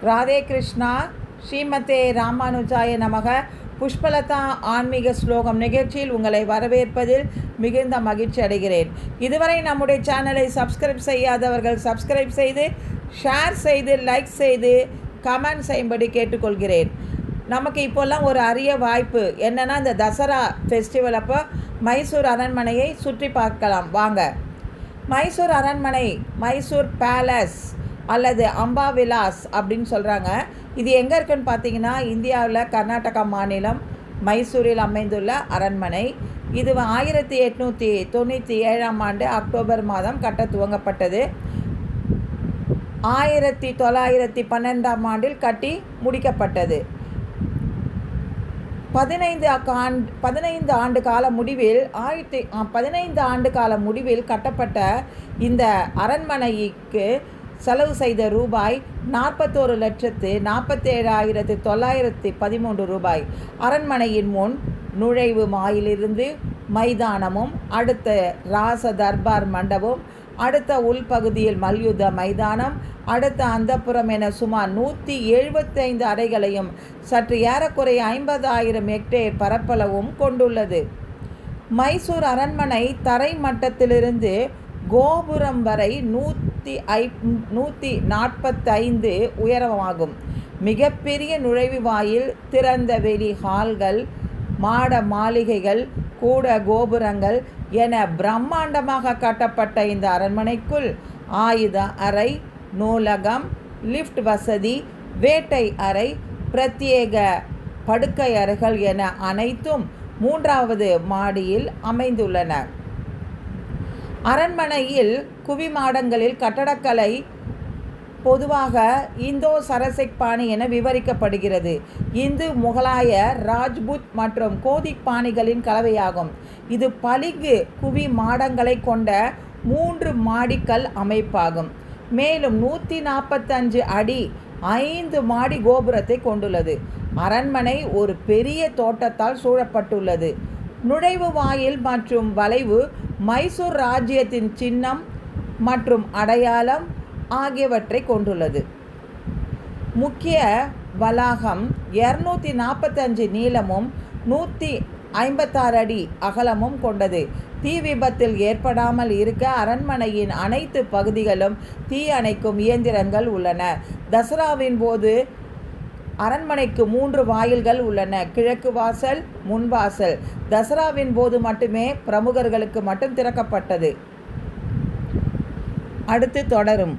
ராதே கிருஷ்ணா. ஸ்ரீமதே ராமானுஜாய நமக. புஷ்பலதா ஆன்மீக ஸ்லோகம் நிகழ்ச்சியில் உங்களை வரவேற்பதில் மிகுந்த மகிழ்ச்சி அடைகிறேன். இதுவரை நம்முடைய சேனலை சப்ஸ்கிரைப் செய்யாதவர்கள் சப்ஸ்கிரைப் செய்து, ஷேர் செய்து, லைக் செய்து, கமெண்ட் செய்யும்படி கேட்டுக்கொள்கிறேன். நமக்கு இப்போல்லாம் ஒரு அரிய வாய்ப்பு என்னென்னா, இந்த தசரா ஃபெஸ்டிவல் அப்போ மைசூர் அரண்மனையை சுற்றி பார்க்கலாம் வாங்க. மைசூர் அரண்மனை, மைசூர் பேலஸ் அல்லது அம்பா விலாஸ் அப்படின்னு சொல்கிறாங்க. இது எங்கே இருக்குன்னு பார்த்தீங்கன்னா, இந்தியாவில் கர்நாடகா மாநிலம் மைசூரில் அமைந்துள்ள அரண்மனை. இது 1897ஆம் ஆண்டு அக்டோபர் மாதம் கட்ட துவங்கப்பட்டது. 1912ஆம் ஆண்டில் கட்டி முடிக்கப்பட்டது. 15 ஆண்டு கால முடிவில் கட்டப்பட்ட இந்த அரண்மனைக்கு செலவு செய்த ரூபாய் 41,47,913 ரூபாய். அரண்மனையின் முன் நுழைவு வாயிலிருந்து மைதானமும், அடுத்த ராச தர்பார் மண்டபம், அடுத்த உள்பகுதியில் மல்யுத்த மைதானம், அடுத்த அந்தப்புறம் என சுமார் 175 அறைகளையும் சற்று ஏறக்குறைய 50,000 ஹெக்டேர் பரப்பளவும் கொண்டுள்ளது. மைசூர் அரண்மனை தரை மட்டத்திலிருந்து கோபுரம் வரை 145 உயரமாகும். மிகப்பெரிய நுழைவு வாயில், திறந்த வெளி ஹால்கள், மாட மாளிகைகள், கூட கோபுரங்கள் என பிரம்மாண்டமாக கட்டப்பட்ட இந்த அரண்மனைக்குள் ஆயுத அறை, நூலகம், லிஃப்ட் வசதி, வேட்டை அறை, பிரத்யேக படுக்கை அறைகள் என அனைத்தும் 3வது மாடியில் அமைந்துள்ளன. அரண்மனையில் குவிமாடங்களில் கட்டடக்கலை பொதுவாக இந்தோ சரசிக் பாணி என விவரிக்கப்படுகிறது. இந்து, முகலாய, ராஜ்புத் மற்றும் கோதிக் பாணிகளின் கலவையாகும். இது பளிங்கு குவி மாடங்களை கொண்ட 3 மாடிக்கல் அமைப்பாகும். மேலும் 145 அடி 5 மாடி கோபுரத்தை கொண்டுள்ளது. அரண்மனை ஒரு பெரிய தோட்டத்தால் சூழப்பட்டுள்ளது. நுழைவு வாயில் மற்றும் வளைவு மைசூர் ராஜ்யத்தின் சின்னம் மற்றும் அடையாளம் ஆகியவற்றை கொண்டுள்ளது. முக்கிய வளாகம் 245 நீளமும் 156 அடி அகலமும் கொண்டது. தீ விபத்தில் ஏற்படாமல் இருக்க அரண்மனையின் அனைத்து பகுதிகளும் தீ அணைக்கும் இயந்திரங்கள் உள்ளன. தசராவின் போது அரண்மனைக்கு 3 வாயில்கள் உள்ளன. கிழக்கு வாசல், முன்வாசல். தசராவின் போது மட்டுமே பிரமுகர்களுக்கு மட்டும் திறக்கப்பட்டது. அடுத்து தொடரும்.